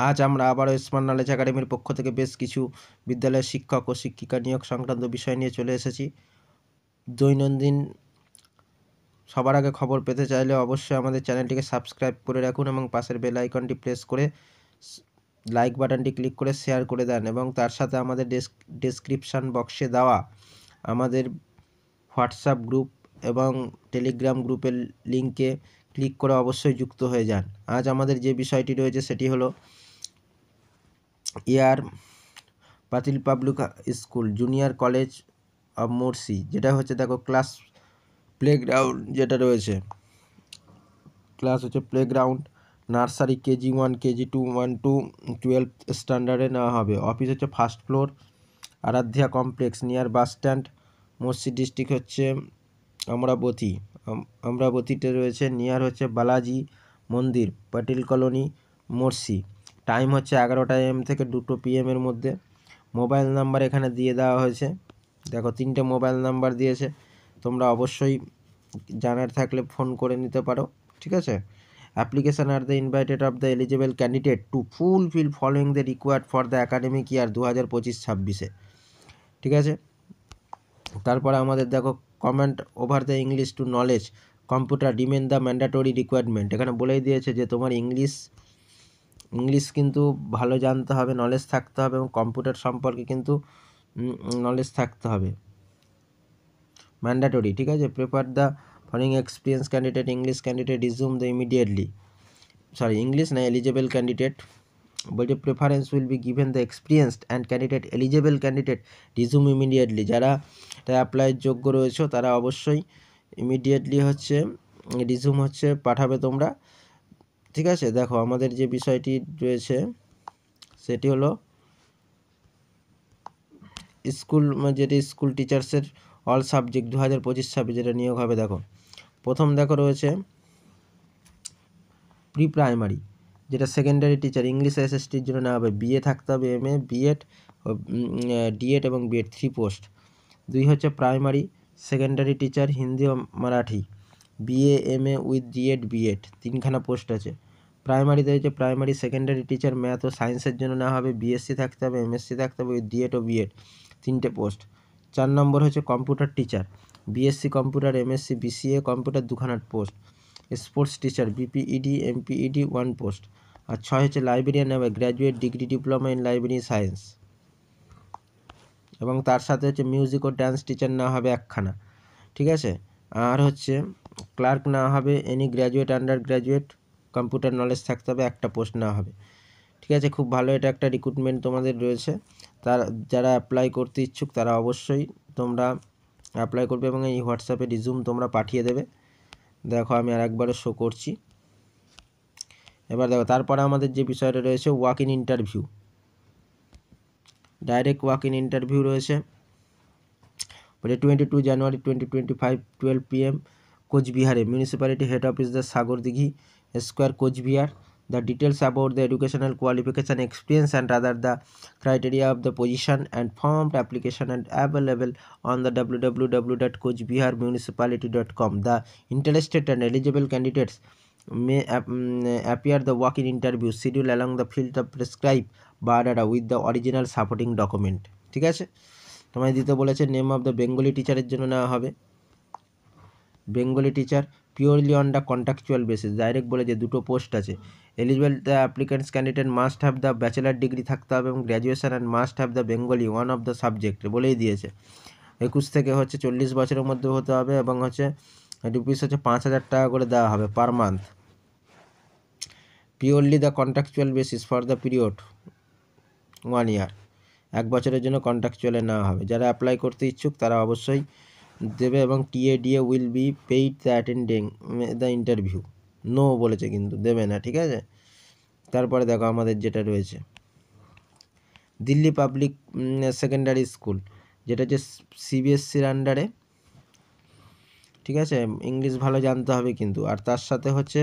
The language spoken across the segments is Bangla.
আজ আমরা আবারও স্মার্ট নলেজ একাডেমির পক্ষ থেকে বেশ কিছু বিদ্যালয়ের শিক্ষক ও শিক্ষিকা নিয়োগ সংক্রান্ত বিষয় নিয়ে চলে এসেছি। দৈনন্দিন সবার আগে খবর পেতে চাইলে অবশ্যই আমাদের চ্যানেলটিকে সাবস্ক্রাইব করে রাখুন এবং পাশের বেল আইকনটি প্রেস করে লাইক বাটনটি ক্লিক করে শেয়ার করে দেন, এবং তার সাথে আমাদের ডেসক্রিপশান বক্সে দেওয়া আমাদের হোয়াটসঅ্যাপ গ্রুপ এবং টেলিগ্রাম গ্রুপের লিঙ্কে ক্লিক করে অবশ্যই যুক্ত হয়ে যান। আজ আমাদের যে বিষয়টি রয়েছে সেটি হলো এয়ার Patil public school junior college of Morshi, যেটা হচ্ছে দেখো ক্লাস প্লেগ্রাউন্ড যেটা রয়েছে, ক্লাস হচ্ছে playground, nursery KG 1 KG 2 1 to 12 স্ট্যান্ডার্ডে নেওয়া হবে। অফিস হচ্ছে first floor, Aaradhya complex near bus stand, Morshi district হচ্ছে অমরাবতীতে রয়েছে, নিয়ার হচ্ছে বালাজি মন্দির, পাটিল কলোনি, মুর্শি। টাইম হচ্ছে 11টা AM থেকে 2টো PM এর মধ্যে। মোবাইল নাম্বার এখানে দিয়ে দেওয়া হয়েছে, দেখো 3টে মোবাইল নাম্বার দিয়েছে, তোমরা অবশ্যই জানার থাকলে ফোন করে নিতে পারো, ঠিক আছে। Application are the invited of the eligible candidate to fulfil following the required for the academic year 2025-26, ঠিক আছে। তারপরে আমাদের দেখো comment over the English to knowledge computer remain the mandatory requirement. এখানে বলেই দিয়েছে যে তোমার ইংলিশ কিন্তু ভালো জানতে হবে, নলেজ থাকতে হবে, এবং কম্পিউটার সম্পর্কে কিন্তু নলেজ থাকতে হবে, ম্যান্ডেটরি, ঠিক আছে। Prefer the following experience candidate English candidate resume the immediately, English না এলিজেবল ক্যান্ডিডেট বলছে preference will be given the experienced and candidate eligible candidate resume immediately. যারা অ্যাপ্লাইয়ের যোগ্য রয়েছে তারা অবশ্যই ইমিডিয়েটলি হচ্ছে রিজিউম হচ্ছে পাঠাবে তোমরা, ঠিক আছে। দেখো আমাদের যে বিষয়টি রয়েছে সেটি হলো স্কুল টিচার্সের অল সাবজেক্ট 2025-26 যেটা নিয়োগ হবে। দেখো প্রথম রয়েছে প্রি প্রাইমারি, যেটা সেকেন্ডারি টিচার ইংলিশ SSTর জন্য নেওয়া হবে, BA থাকতে হবে, MA B.Ed D.Ed এবং B.Ed 3 পোস্ট। 2 হচ্ছে প্রাইমারি সেকেন্ডারি টিচার হিন্দি ও Marathi, BA MA with D.Ed B.Ed 3খানা পোস্ট আছে। প্রাইমারিতে হচ্ছে প্রাইমারি সেকেন্ডারি টিচার ম্যাথ ও সায়েন্সের জন্য নেওয়া হবে, BSc থাকতে হবে, MSc থাকতে হবে উইথ D.Ed ও B.Ed 3টে পোস্ট। 4 নম্বর হচ্ছে computer teacher, BSc computer, MSc BCA computer 2খানা post. Sports teacher BPED MPED 1 post. আর 6 হচ্ছে লাইব্রেরিয়ান নেবে, graduate degree diploma in library science, এবং তার সাথে হচ্ছে মিউজিক ও ডান্স টিচার নেওয়া হবে 1খানা, ঠিক আছে। আর হচ্ছে ক্লার্ক নেওয়া হবে, any graduate under graduate computer knowledge থাকতে হবে, 1টা পোস্ট নেওয়া হবে, ঠিক আছে। খুব ভালো, এটা একটা রিক্রুটমেন্ট তোমাদের রয়েছে। যারা অ্যাপ্লাই করতে ইচ্ছুক তারা অবশ্যই তোমরা অ্যাপ্লাই করবে এবং এই হোয়াটসঅ্যাপে রিজিউম তোমরা পাঠিয়ে দেবে। দেখো আমি আর একবারও শো করছি। এবার দেখো তারপরে আমাদের যে বিষয়টা রয়েছে walk in interview, direct walk in interview রয়েছে। বলে 22 জানুয়ারি 2025 12 PM কোচবিহারে, municipality head office the Sagardighi square Coochbehar. The details about the educational qualification, experience and other the criteria of the position and formed application and available on the www.kochbiharmunicipality.com. The interested and eligible candidates may appear the walk-in interview schedule along the field of prescribed biodata with the original supporting document, ঠিক আছে। তোমায় দিতে বলেছে নেম অফ দ্য বেঙ্গলি টিচারের জন্য নেওয়া হবে, Bengali teacher purely on the contractual basis, direct বলেছে 2টো পোস্ট আছে। Eligible the applicants candidate must have the bachelor degree থাকতে হবে এবং graduation and must have the Bengali one of the subject বলেই দিয়েছে। 21 থেকে হচ্ছে 40 বছরের মধ্যে হতে হবে, এবং হচ্ছে রুপিস হচ্ছে 5,000 টাকা করে দেওয়া হবে per month. Purely the contractual basis for the period 1 year, 1 বছরের জন্য কন্ট্রাকচুয়ালে নেওয়া হবে। যারা অ্যাপ্লাই করতে ইচ্ছুক তারা অবশ্যই দেবে, এবং TADA will be paid the attending the interview, no বলেছে কিন্তু দেবে না, ঠিক আছে। তারপরে দেখো আমাদের যেটা রয়েছে দিল্লি পাবলিক সেকেন্ডারি স্কুল, যেটা হচ্ছে CBSCর আন্ডারে, ঠিক আছে। ইংলিশ ভালো জানতে হবে কিন্তু, আর তার সাথে হচ্ছে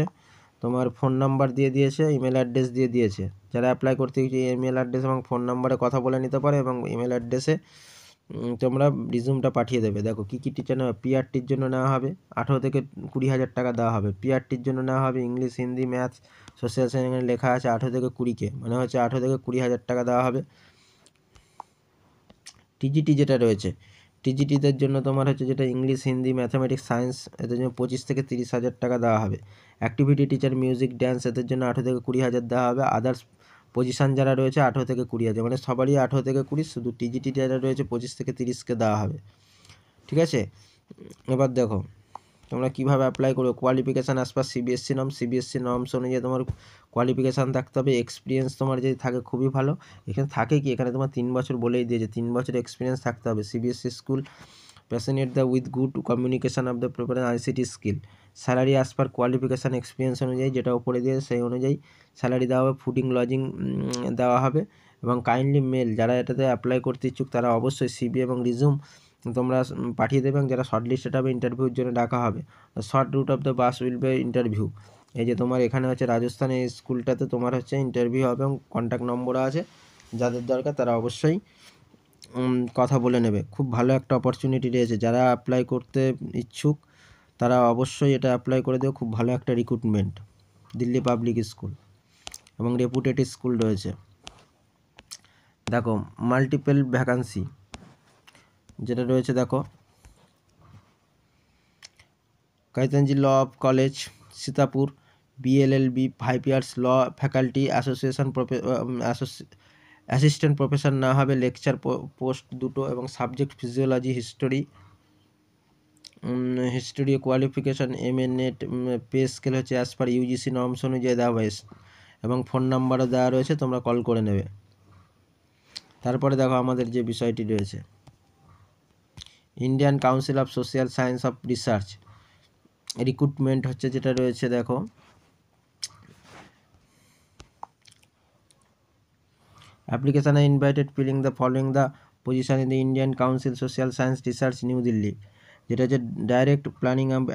তোমার ফোন নাম্বার দিয়ে দিয়েছে, ইমেল অ্যাড্রেস দিয়ে দিয়েছে। যারা অ্যাপ্লাই করতে ইচ্ছে ইমেল অ্যাড্রেস এবং ফোন নাম্বারে কথা বলে নিতে পারে, এবং ইমেল অ্যাড্রেসে তোমরা রিজুমটা পাঠিয়ে দেবে। দেখো কী কী টিচার নেওয়া, পিআরটির জন্য নেওয়া হবে 18 থেকে 20,000 টাকা দেওয়া হবে। পিআরটির জন্য নেওয়া হবে English, Hindi, maths, social science, এখানে লেখা আছে 18 থেকে 20K, মানে হচ্ছে 18 থেকে 20,000 টাকা দেওয়া হবে। টিজিটি যেটা রয়েছে, টিজিটিদের জন্য তোমার হচ্ছে যেটা ইংলিশ, হিন্দি, ম্যাথামেটিক্স, সায়েন্স, এদের জন্য 25 থেকে 30,000 টাকা দেওয়া হবে। অ্যাক্টিভিটি টিচার, মিউজিক, ড্যান্স, এদের জন্য 18 থেকে 20,000 দেওয়া হবে। আদার্স পজিশান যারা রয়েছে 18 থেকে 20,000, মানে সবারই 18 থেকে 20, শুধু টিজিটি যারা রয়েছে 25 থেকে 30K দেওয়া হবে। ঠিক আছে, এবার দেখো তোমরা কীভাবে অ্যাপ্লাই করবে। Qualification as per CBSE norm, CBSE norms অনুযায়ী তোমার কোয়ালিফিকেশান থাকতে হবে। এক্সপিরিয়েন্স তোমার যদি থাকে খুবই ভালো। এখানে থাকে কি, এখানে তোমার 3 বছর বলেই দিয়েছে, 3 বছর এক্সপিরিয়েন্স থাকতে হবে। CBSE school, passionate the with good communication of the preparation ICT skill. Salary as per qualification experience অনুযায়ী, যেটা উপরে দিয়ে সেই অনুযায়ী স্যালারি দেওয়া হবে। ফুডিং, লজিং দেওয়া হবে। এবং কাইন্ডলি মেল, যারা এটাতে অ্যাপ্লাই করতে ইচ্ছুক তারা অবশ্যই সিভি এবং রিজুম তোমরা পাঠিয়ে দেবে, এবং যারা শর্ট লিস্টেড হবে ইন্টারভিউর জন্য ডাকা হবে। Short route of the bus will be interview. এই যে তোমার এখানে হচ্ছে রাজস্থানে এই স্কুলটাতে তোমার হচ্ছে ইন্টারভিউ হবে, এবং কন্ট্যাক্ট নম্বরও আছে, যাদের দরকার তারা অবশ্যই কথা বলে নেবে। খুব ভালো একটা অপরচুনিটি রয়েছে, যারা অ্যাপ্লাই করতে ইচ্ছুক তারা অবশ্যই এটা অ্যাপ্লাই করে দেবে। খুব ভালো একটা রিক্রুটমেন্ট, দিল্লি পাবলিক স্কুল এবং রেপুটেড স্কুল রয়েছে। দেখো মাল্টিপল ভ্যাকান্সি যেটা রয়েছে, দেখো কাইতাঞ্জি law of college, Sitapur, BLLB 5 years law faculty association, assistant professor না হবে। লেকচার পোস্ট 2টো, এবং subject physiology, history qualification MA NET. Pay scale হচ্ছে অ্যাজ পার ইউজিসি নর্মস অনুযায়ী দেওয়া হয়েছে, এবং ফোন নাম্বারও দেওয়া রয়েছে, তোমরা কল করে নেবে। তারপরে দেখো আমাদের যে বিষয়টি রয়েছে, Indian council of social science of research recruitment হচ্ছে যেটা রয়েছে, দেখো application are invited filling the following the position in the Indian council social science research new Delhi, যেটা হচ্ছে ডাইরেক্ট প্ল্যানিং অ্যান্ড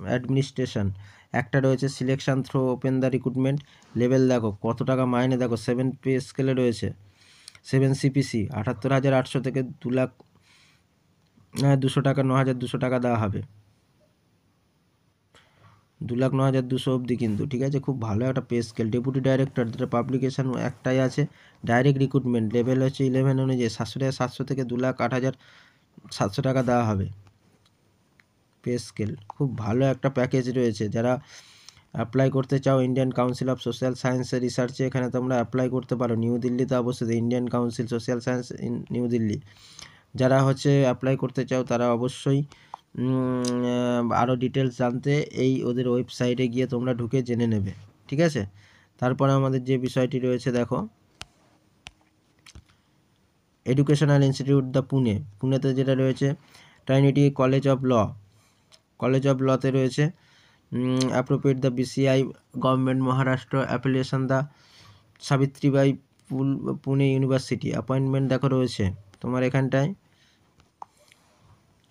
অ্যাডমিনিস্ট্রেশন। একটা রয়েছে selection through open the recruitment. Level দেখো কত টাকা মাইনে, দেখো 7 পে স্কেলে রয়েছে। 7 CPC 78,800 থেকে 2,02,000 টাকা, 9,200 টাকা দেওয়া হবে। 2,09,200 অবধি কিন্তু, ঠিক আছে, খুব ভালো একটা পে স্কেল। ডেপুটি ডাইরেক্টর, যেটা পাবলিকেশান একটাই আছে। ডাইরেক্ট রিক্রুটমেন্ট, লেভেল হচ্ছে 11 অনুযায়ী 7,700 থেকে 2,08,700 টাকা দেওয়া হবে। পে স্কেল খুব ভালো একটা প্যাকেজ রয়েছে। যারা অ্যাপ্লাই করতে চাও Indian council of social science রিসার্চে, এখানে তোমরা অ্যাপ্লাই করতে পারো। নিউ দিল্লিতে অবস্থিত Indian council social science in New Delhi. যারা হচ্ছে অ্যাপ্লাই করতে চাও তারা অবশ্যই আরও ডিটেলস জানতে এই ওদের ওয়েবসাইটে গিয়ে তোমরা ঢুকে জেনে নেবে। ঠিক আছে, তারপরে আমাদের যে বিষয়টি রয়েছে, দেখো এডুকেশনাল ইনস্টিটিউট দ্য পুনেতে যেটা রয়েছে ট্রাইনিটি কলেজ অফ লতে রয়েছে। Appropriate the BCI government Maharashtra affiliation the Savitribai Pune university. Appointment দেখো রয়েছে তোমার এখানটায়,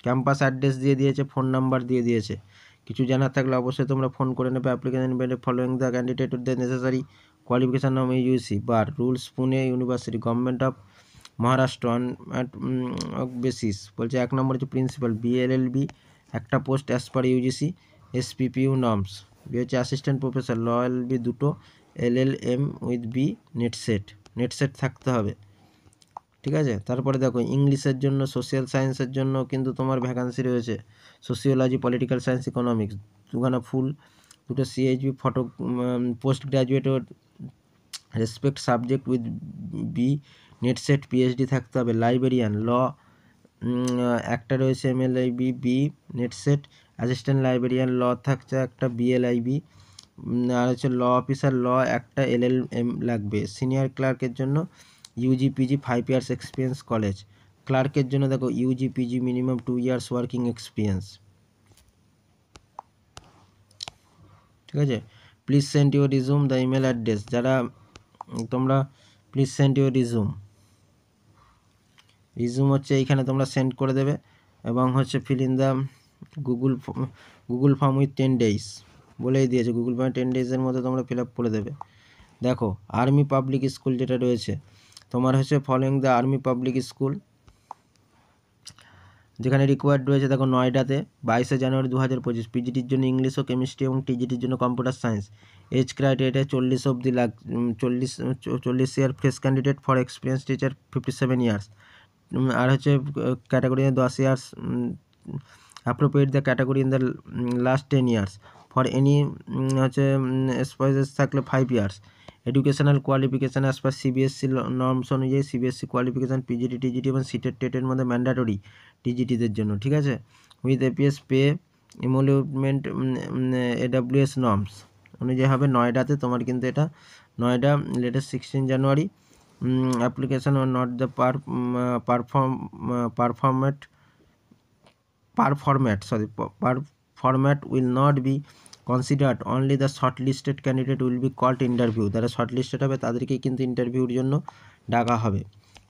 ক্যাম্পাস অ্যাড্রেস দিয়ে দিয়েছে, ফোন নাম্বার দিয়ে দিয়েছে। কিছু জানার থাকলে অবশ্যই তোমরা ফোন করে নেবে। Application following the candidate with the necessary qualification of UG bar rules Pune university government of Maharashtra on basis. বলছে 1 নম্বর হচ্ছে প্রিন্সিপাল BLLB একটা post as per UGC SPPU norms. B হচ্ছে অ্যাসিস্ট্যান্ট প্রফেসর LLB 2টো, LLM উইথ বি নেটসেট থাকতে হবে। ঠিক আছে, তারপরে দেখো ইংলিশের জন্য, সোশ্যাল সায়েন্সের জন্য কিন্তু তোমার ভ্যাকান্সি রয়েছে। সোশিওলজি, পলিটিক্যাল সায়েন্স, ইকোনমিক্স 2খানা ফুল, 2টো CHB ফটো, পোস্ট গ্র্যাজুয়েট ও respect subject with B NET SET PhD থাকতে হবে। লাইব্রেরিয়ান ল একটা রয়েছে MLIB B NET SET. Assistant librarian ল থাকছে একটা BLIB, আর হচ্ছে ল অফিসার ল একটা LLM লাগবে। সিনিয়র ক্লার্কের জন্য UG/PG 5 ইয়ার্স এক্সপিরিয়েন্স কলেজ। ক্লার্কের জন্য দেখো UG/PG minimum 2 years working experience. ঠিক আছে, please send your resume the email address. যারা তোমরা প্লিজ সেন্ড ইউর রিজুম হচ্ছে এইখানে তোমরা সেন্ড করে দেবে, এবং হচ্ছে fill in the Google form with 10 days বলেই দিয়েছে। গুগল ফর্মে 10 days-এর মধ্যে তোমরা ফিল আপ করে দেবে। দেখো আর্মি পাবলিক স্কুল যেটা রয়েছে তোমার হচ্ছে following the army public school, যেখানে রিকোয়ার্ড রয়েছে দেখো নয়ডাতে 22শে জানুয়ারি 2025, পিজিটির জন্য ইংলিশ ও কেমিস্ট্রি এবং টিজিটির জন্য কম্পিউটার সায়েন্স। এজ ক্রাইটেরিয়া 40 অবধি 40 year fresh candidate for experience teacher 57 years. আর হচ্ছে category 10 years appropriate the category in the last 10 years for any হচ্ছে স্পয়েসেস থাকলে 5 years. Educational qualification as per CBSE norms অনুযায়ী সিবিএসসি কোয়ালিফিকেশান পিজিটি টিজিটি এবং সিটেট টেটের মধ্যে ম্যান্ডাটরি টিজিটিদের জন্য, ঠিক আছে। With APS pay emolument AWS norms অনুযায়ী হবে। নয়ডাতে তোমার কিন্তু এটা Noida latest 16 January. Application or not the format will not be considered, only the shortlisted candidate will be called interview। যারা শর্টলিস্টেড হবে তাদেরকেই কিন্তু ইন্টারভিউর জন্য ডাকা হবে।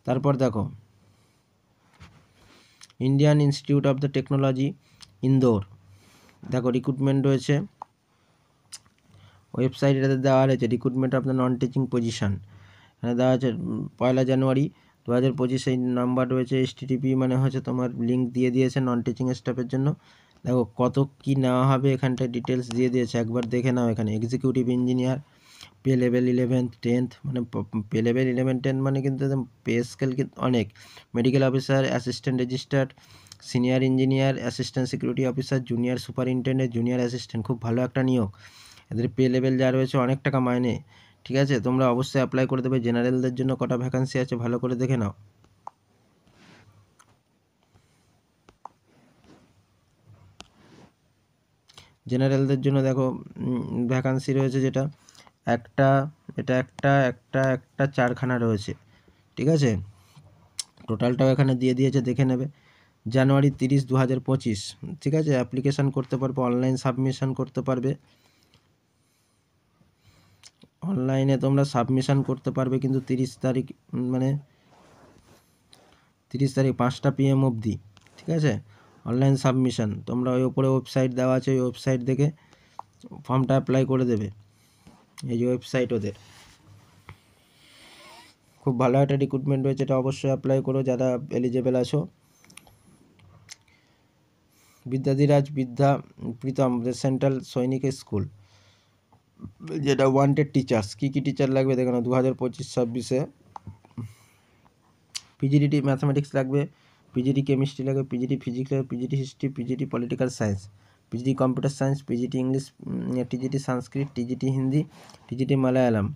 তারপর দেখো Indian institute of the technology Indore, দেখো রিক্রুটমেন্ট রয়েছে, ওয়েবসাইট এটাতে দেওয়া রয়েছে recruitment of the non teaching position, এখানে দেওয়া আছে 1 জানুয়ারি 2025। এই নাম্বার রয়েছে HTTP মানে হচ্ছে তোমার লিঙ্ক দিয়ে দিয়েছে নন টিচিং স্টাফের জন্য। দেখো কত কি নেওয়া হবে এখানটায় ডিটেলস দিয়ে দিয়েছে, একবার দেখে নাও। এখানে executive engineer pay level 11th 10th মানে পে লেভেল 11 10 মানে কিন্তু পে স্কেল কিন্তু অনেক। Medical officer, assistant registrar, senior engineer, assistant security officer, junior superintendent, junior assistant, খুব ভালো একটা নিয়োগ। এদের পে লেভেল যা রয়েছে অনেক টাকা মাইনে, ঠিক আছে। তোমরা অবশ্যই অ্যাপ্লাই করে দেবে। জেনারেলদের জন্য কটা ভ্যাকান্সি আছে ভালো করে দেখে নাও। জেনারেলদের জন্য দেখো ভ্যাকান্সি রয়েছে যেটা একটা, এটা একটা 4খানা রয়েছে, ঠিক আছে। টোটালটাও এখানে দিয়ে দিয়েছে, দেখে নেবে। জানুয়ারি 30, 2025, ঠিক আছে। অ্যাপ্লিকেশান করতে পারবে, অনলাইন সাবমিশন করতে পারবে, অনলাইনে তোমরা সাবমিশন করতে পারবে কিন্তু 30 তারিখ মানে 30 তারিখ 5টা PM অবধি, ঠিক আছে। অনলাইন সাবমিশন তোমরা ওই উপরে ওয়েবসাইট দেওয়া আছে, ওই ওয়েবসাইট দেখে ফর্মটা অ্যাপ্লাই করে দেবে। এই যে ওয়েবসাইট ওদের, খুব ভালো একটা রিক্রুটমেন্ট রয়েছে, এটা অবশ্যই অ্যাপ্লাই করো যারা এলিজেবল আছো। বিদ্যাধিরাজ বিদ্যা প্রীতম সেন্ট্রাল সৈনিক স্কুল, যেটা ওয়ান্টেড টিচার্স। কী কী টিচার লাগবে দেখো না, 2025-26-এ পিজিটি ম্যাথামেটিক্স লাগবে, পিজিটি কেমিস্ট্রি লাগবে, পিজিটি ফিজিক্স লাগবে, PGT history, PGT political science, PGT computer science, PGT English, TGT Sanskrit, TGT Hindi, TGT Malayalam,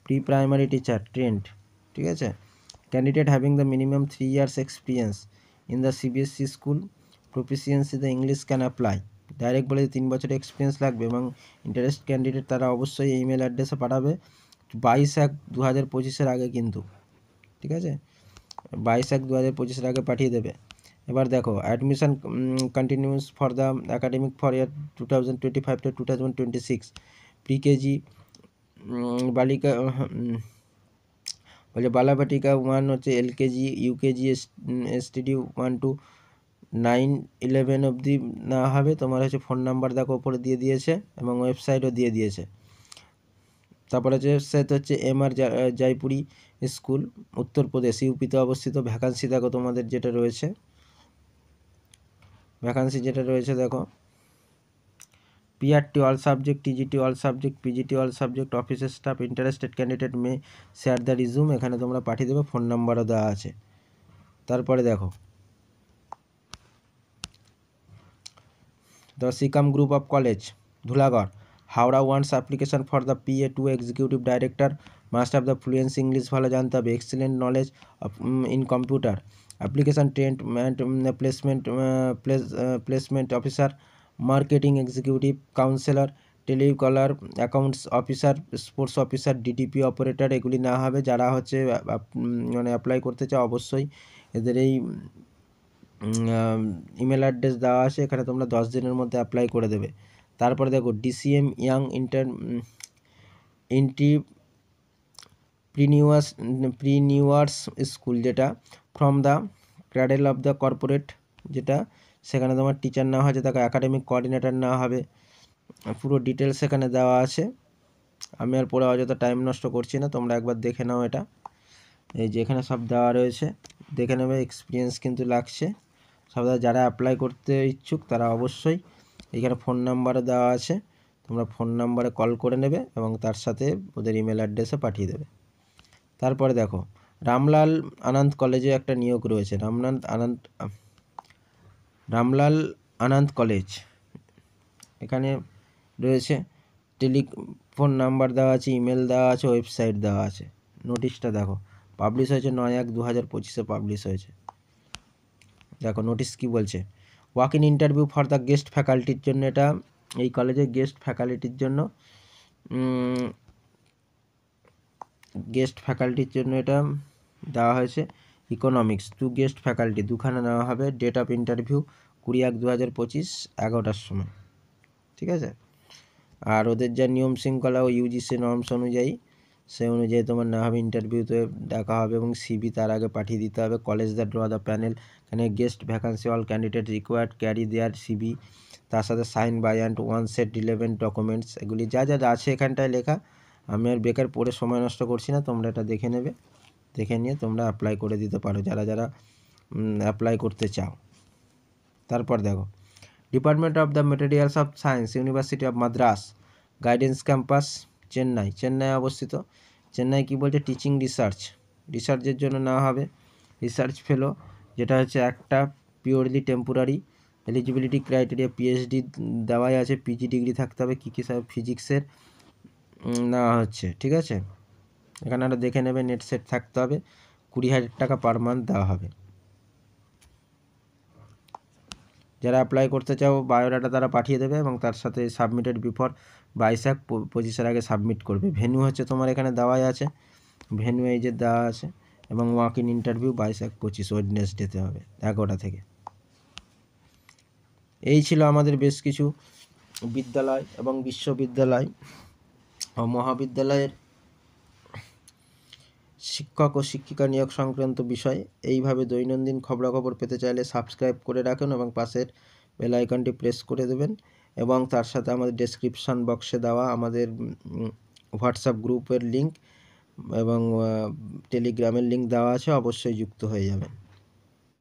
pre primary teacher trained, ঠিক আছে। Candidate having the minimum 3 years experience in the CBSE school, proficiency the English can apply. Direct বলে 3 বছরের এক্সপিরিয়েন্স লাগবে এবং ইন্টারেস্ট ক্যান্ডিডেট তারা অবশ্যই ইমেল অ্যাড্রেসে পাঠাবে 22/1/2025 আগে কিন্তু, ঠিক আছে। 22/1/2025 আগে পাঠিয়ে দেবে। এবার দেখো admission continues for the academic for year 2025-2026, pre KG বালিকা বলে বালাবাটিকা 1 হচ্ছে এলকেজি, ইউকেজি, STD 1 to 9 11 অবধি নেওয়া হবে। তোমার হচ্ছে ফোন নাম্বার দেখো ওপরে দিয়ে দিয়েছে এবং ওয়েবসাইটও দিয়ে দিয়েছে। তারপরে হচ্ছে MR জয়পুরি স্কুল, উত্তরপ্রদেশ, ইউপিতে অবস্থিত। ভ্যাকান্সি দেখো তোমাদের যেটা রয়েছে, ভ্যাকান্সি যেটা রয়েছে দেখো, PRT all subject, TGT all subject, PGT all subject, অফিসের staff, interested candidate may share the resume, এখানে তোমরা পাঠিয়ে দেবে, ফোন নাম্বারও দেওয়া আছে। তারপরে দেখো the Seacom group of college Dhulagarh, Howrah once application for the PA2 executive director, must of the fluency English ভালো জানতে হবে, excellent knowledge in computer, application trend placement officer, marketing executive, counsellor, telecaller, accounts officer, sports officer, DTP operator, এগুলি না হবে। যারা হচ্ছে মানে অ্যাপ্লাই করতে চাও অবশ্যই এদের এই ইমেল অ্যাড্রেস দেওয়া আছে, এখানে তোমরা 10 দিনের মধ্যে অ্যাপ্লাই করে দেবে। তারপরে দেখো DCM ইয়াং প্রিনিউয়ার্স স্কুল, যেটা from the cradle of the corporate, যেটা সেখানে তোমার টিচার নেওয়া হয়েছে, তাকে একাডেমিক কোঅর্ডিনেটর নেওয়া হবে। পুরো ডিটেলস এখানে দেওয়া আছে, আমি আর পরে অযথা টাইম নষ্ট করছি না, তোমরা একবার দেখে নাও। এটা এই যে এখানে সব দেওয়া রয়েছে, দেখে নেবে। এক্সপিরিয়েন্স কিন্তু লাগছে, সাবধানে, যারা অ্যাপ্লাই করতে ইচ্ছুক তারা অবশ্যই এখানে ফোন নাম্বারও দেওয়া আছে, তোমরা ফোন নাম্বারে কল করে নেবে এবং তার সাথে ওদের ইমেল অ্যাড্রেসে পাঠিয়ে দেবে। তারপরে দেখো রামলাল আনন্দ কলেজে একটা নিয়োগ রয়েছে, রামলাল আনন্দ কলেজ, এখানে রয়েছে টেলিফোন নাম্বার দেওয়া আছে, ইমেল দেওয়া আছে, ওয়েবসাইট দেওয়া আছে। নোটিশটা দেখো, পাবলিশ হয়েছে 9/1/2025 পাবলিশ হয়েছে। দেখো নোটিশ কি বলছে, walk in interview for the guest ফ্যাকাল্টির জন্য, এটা এই কলেজের গেস্ট ফ্যাকাল্টির জন্য এটা দেওয়া হয়েছে। ইকোনমিক্স 2 গেস্ট ফ্যাকাল্টি, দুখানা নেওয়া হবে। ডেট অফ ইন্টারভিউ 20/1/2025 11টার সময়, ঠিক আছে। আর ওদের যা নিয়ম শৃঙ্খলা ও ইউজিসি নর্মস অনুযায়ী, সেই অনুযায়ী তোমার নেওয়া হবে, ইন্টারভিউতে ডাকা হবে এবং সিভি তার আগে পাঠিয়ে দিতে হবে। College the draw the panel, এখানে guest vacancy all candidate required carry their CV, তার সাথে sign by and 1 set relevant documents, এগুলি যা আছে এখানটায় লেখা। আমি আর বেকার পড়ে সময় নষ্ট করছি না, তোমরা এটা দেখে নেবে, দেখে নিয়ে তোমরা অ্যাপ্লাই করে দিতে পারো যারা অ্যাপ্লাই করতে চাও। তারপর দেখো department of the materials of science, university of Madras, guidance campus, Chennai অবস্থিত। চেন্নাই কি বলছে, টিচিং রিসার্চের জন্য নেওয়া হবে। রিসার্চ ফেলো, যেটা হচ্ছে একটা purely temporary. Eligibility criteria PhD দেওয়াই আছে, পিজি ডিগ্রি থাকতে হবে। কী সব ফিজিক্সের নেওয়া হচ্ছে, ঠিক আছে। এখানে আরও দেখে নেবে, নেট সেট থাকতে হবে। 20,000 টাকা পার মান্থ দেওয়া হবে। যারা অ্যাপ্লাই করতে চাও বায়োডাটা তারা পাঠিয়ে দেবে এবং তার সাথে সাবমিটেড বিফোর 22/1/25 আগে সাবমিট করবে। ভেন্যু হচ্ছে তোমার এখানে দেওয়াই আছে, ভেন্যু এই যে দেওয়া আছে, এবং ওয়াক ইন ইন্টারভিউ 22/1/25 ওয়েডনেসডেতে হবে 11টা থেকে। এই ছিল আমাদের বেশ কিছু বিদ্যালয় এবং বিশ্ববিদ্যালয় ও মহাবিদ্যালয়ের শিক্ষক ও শিক্ষিকা নিয়োগ সংক্রান্ত বিষয়। এইভাবে দৈনন্দিন খবরাখবর পেতে চাইলে সাবস্ক্রাইব করে রাখুন এবং পাশের বেল আইকনটি প্রেস করে দেবেন, এবং তার সাথে আমাদের ডেসক্রিপশন বক্সে দেওয়া আমাদের হোয়াটসঅ্যাপ গ্রুপের লিঙ্ক এবং টেলিগ্রামের লিঙ্ক দেওয়া আছে, অবশ্যই যুক্ত হয়ে যাবেন।